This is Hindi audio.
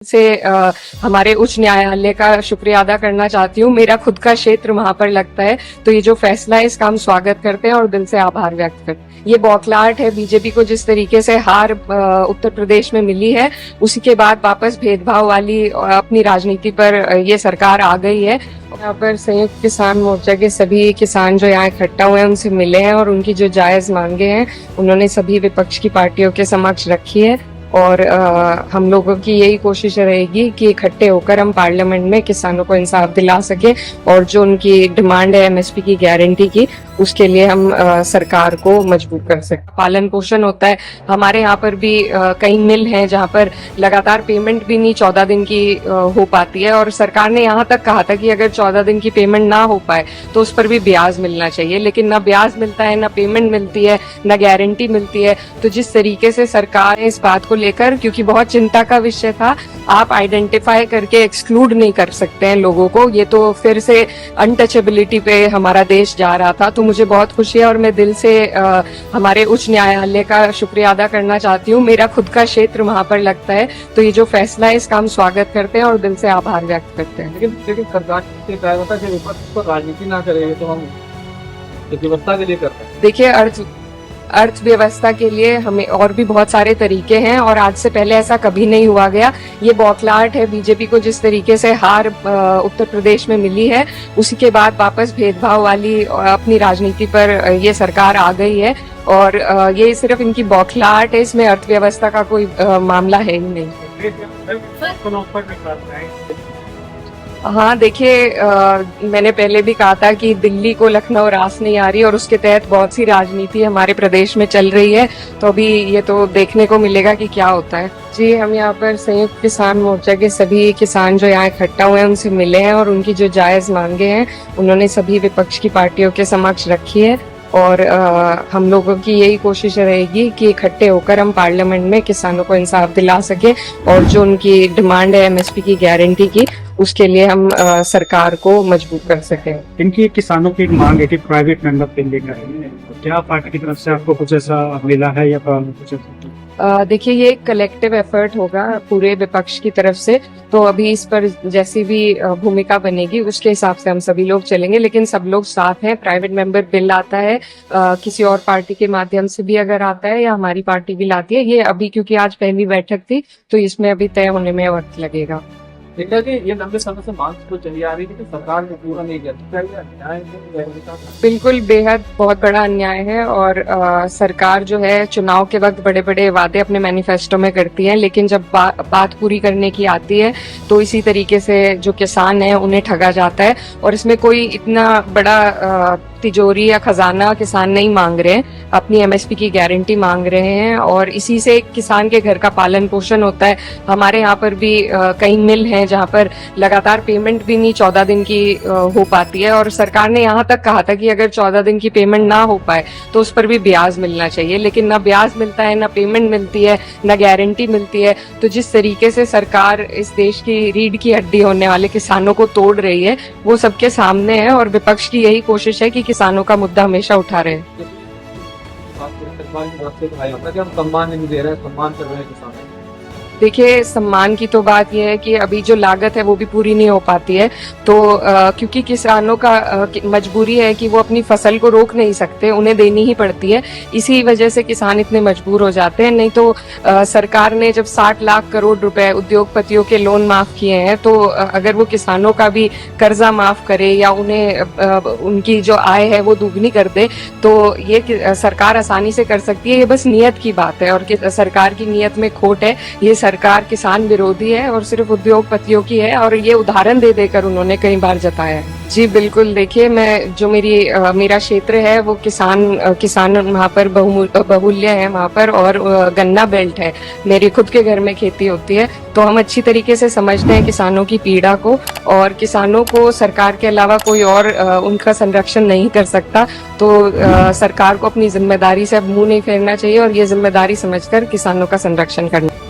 से हमारे उच्च न्यायालय का शुक्रिया अदा करना चाहती हूँ। मेरा खुद का क्षेत्र वहां पर लगता है, तो ये जो फैसला है इसका हम स्वागत करते हैं और दिल से आभार व्यक्त करते हैं। ये बौखलाहट है बीजेपी को, जिस तरीके से हार उत्तर प्रदेश में मिली है, उसी के बाद वापस भेदभाव वाली अपनी राजनीति पर ये सरकार आ गई है। यहाँ पर संयुक्त किसान मोर्चा के सभी किसान जो यहाँ इकट्ठा हुए हैं उनसे मिले हैं और उनकी जो जायज मांगे हैं उन्होंने सभी विपक्ष की पार्टियों के समक्ष रखी है। और हम लोगों की यही कोशिश रहेगी कि इकट्ठे होकर हम पार्लियामेंट में किसानों को इंसाफ दिला सके और जो उनकी डिमांड है एमएसपी की गारंटी की, उसके लिए हम सरकार को मजबूर कर सके। पालन पोषण होता है, हमारे यहाँ पर भी कई मिल हैं जहाँ पर लगातार पेमेंट भी नहीं 14 दिन की हो पाती है और सरकार ने यहाँ तक कहा था कि अगर 14 दिन की पेमेंट ना हो पाए तो उस पर भी ब्याज मिलना चाहिए, लेकिन ना ब्याज मिलता है, ना पेमेंट मिलती है, ना गारंटी मिलती है। तो जिस तरीके से सरकार ने इस बात को लेकर, क्योंकि बहुत चिंता का विषय था, आप आइडेंटिफाई करके एक्सक्लूड नहीं कर सकते हैं लोगों को, ये तो फिर से अनटचेबिलिटी पे हमारा देश जा रहा था। तो मुझे बहुत खुशी है और मैं दिल से हमारे उच्च न्यायालय का शुक्रिया अदा करना चाहती हूँ। मेरा खुद का क्षेत्र वहां पर लगता है, तो ये जो फैसला है इसका हम स्वागत करते हैं और दिल से आभार व्यक्त करते हैं। लेकिन सरकार से कहा जाता है कि विपक्ष पर राजनीति ना करेंगे तो हम व्यवस्था के लिए करते हैं। देखिए, अर्थव्यवस्था के लिए हमें और भी बहुत सारे तरीके हैं और आज से पहले ऐसा कभी नहीं हुआ गया। ये बौखलाहट है बीजेपी को, जिस तरीके से हार उत्तर प्रदेश में मिली है, उसी के बाद वापस भेदभाव वाली अपनी राजनीति पर ये सरकार आ गई है और ये सिर्फ इनकी बौखलाहट है, इसमें अर्थव्यवस्था का कोई मामला है ही नहीं। हाँ देखिए, मैंने पहले भी कहा था कि दिल्ली को लखनऊ रास नहीं आ रही और उसके तहत बहुत सी राजनीति हमारे प्रदेश में चल रही है, तो अभी ये तो देखने को मिलेगा कि क्या होता है। जी, हम यहाँ पर संयुक्त किसान मोर्चा के सभी किसान जो यहाँ इकट्ठा हुए हैं उनसे मिले हैं और उनकी जो जायज मांगे हैं उन्होंने सभी विपक्ष की पार्टियों के समक्ष रखी है। और हम लोगों की यही कोशिश रहेगी कि इकट्ठे होकर हम पार्लियामेंट में किसानों को इंसाफ दिला सके और जो उनकी डिमांड है एमएसपी की गारंटी की, उसके लिए हम सरकार को मजबूर कर सकें। इनकी किसानों की एक मांग है कि प्राइवेट मेंबर बिल लेकर आए, क्या पार्टी की तरफ से आपको कुछ ऐसा मिला है या कुछ ऐसा? देखिए, ये एक कलेक्टिव एफर्ट होगा पूरे विपक्ष की तरफ से, तो अभी इस पर जैसी भी भूमिका बनेगी उसके हिसाब से हम सभी लोग चलेंगे, लेकिन सब लोग साथ हैं। प्राइवेट मेंबर बिल आता है, किसी और पार्टी के माध्यम से भी अगर आता है या हमारी पार्टी भी लाती है, ये अभी क्योंकि आज पहली बैठक थी तो इसमें अभी तय होने में वक्त लगेगा। देखा कि ये लंबे समय से मांग तो चली आ रही थी कि सरकार ने पूरा नहीं किया, बिल्कुल बेहद बहुत बड़ा अन्याय है और सरकार जो है चुनाव के वक्त बड़े बड़े वादे अपने मैनिफेस्टो में करती है, लेकिन जब बात पूरी करने की आती है तो इसी तरीके से जो किसान है उन्हें ठगा जाता है। और इसमें कोई इतना बड़ा तिजोरी या खजाना किसान नहीं मांग रहे हैं, अपनी एमएसपी की गारंटी मांग रहे हैं और इसी से किसान के घर का पालन पोषण होता है। हमारे यहाँ पर भी कई मिल हैं जहाँ पर लगातार पेमेंट भी नहीं 14 दिन की हो पाती है और सरकार ने यहाँ तक कहा था कि अगर 14 दिन की पेमेंट ना हो पाए तो उस पर भी ब्याज मिलना चाहिए, लेकिन ना ब्याज मिलता है, ना पेमेंट मिलती है, ना गारंटी मिलती है। तो जिस तरीके से सरकार इस देश की रीढ़ की हड्डी होने वाले किसानों को तोड़ रही है, वो सबके सामने है और विपक्ष की यही कोशिश है कि किसानों का मुद्दा हमेशा उठा रहे। सम्मान नहीं दे रहे, सम्मान कर रहे हैं किसानों। देखिए, सम्मान की तो बात यह है कि अभी जो लागत है वो भी पूरी नहीं हो पाती है, तो क्योंकि किसानों का मजबूरी है कि वो अपनी फसल को रोक नहीं सकते, उन्हें देनी ही पड़ती है, इसी वजह से किसान इतने मजबूर हो जाते हैं। नहीं तो सरकार ने जब 60 लाख करोड़ रुपए उद्योगपतियों के लोन माफ किए हैं, तो अगर वो किसानों का भी कर्जा माफ करे या उन्हें उनकी जो आय है वो दुगनी कर दे, तो ये सरकार आसानी से कर सकती है। ये बस नियत की बात है और सरकार की नियत में खोट है। ये सरकार किसान विरोधी है और सिर्फ उद्योगपतियों की है और ये उदाहरण दे देकर उन्होंने कई बार जताया है। जी बिल्कुल, देखिए, मैं जो मेरा क्षेत्र है वो किसान वहाँ पर बहुमूल्य है वहाँ पर और गन्ना बेल्ट है, मेरे खुद के घर में खेती होती है, तो हम अच्छी तरीके से समझते हैं किसानों की पीड़ा को और किसानों को सरकार के अलावा कोई और उनका संरक्षण नहीं कर सकता। तो सरकार को अपनी जिम्मेदारी से अब मुंह नहीं फेरना चाहिए और ये जिम्मेदारी समझकर किसानों का संरक्षण करना।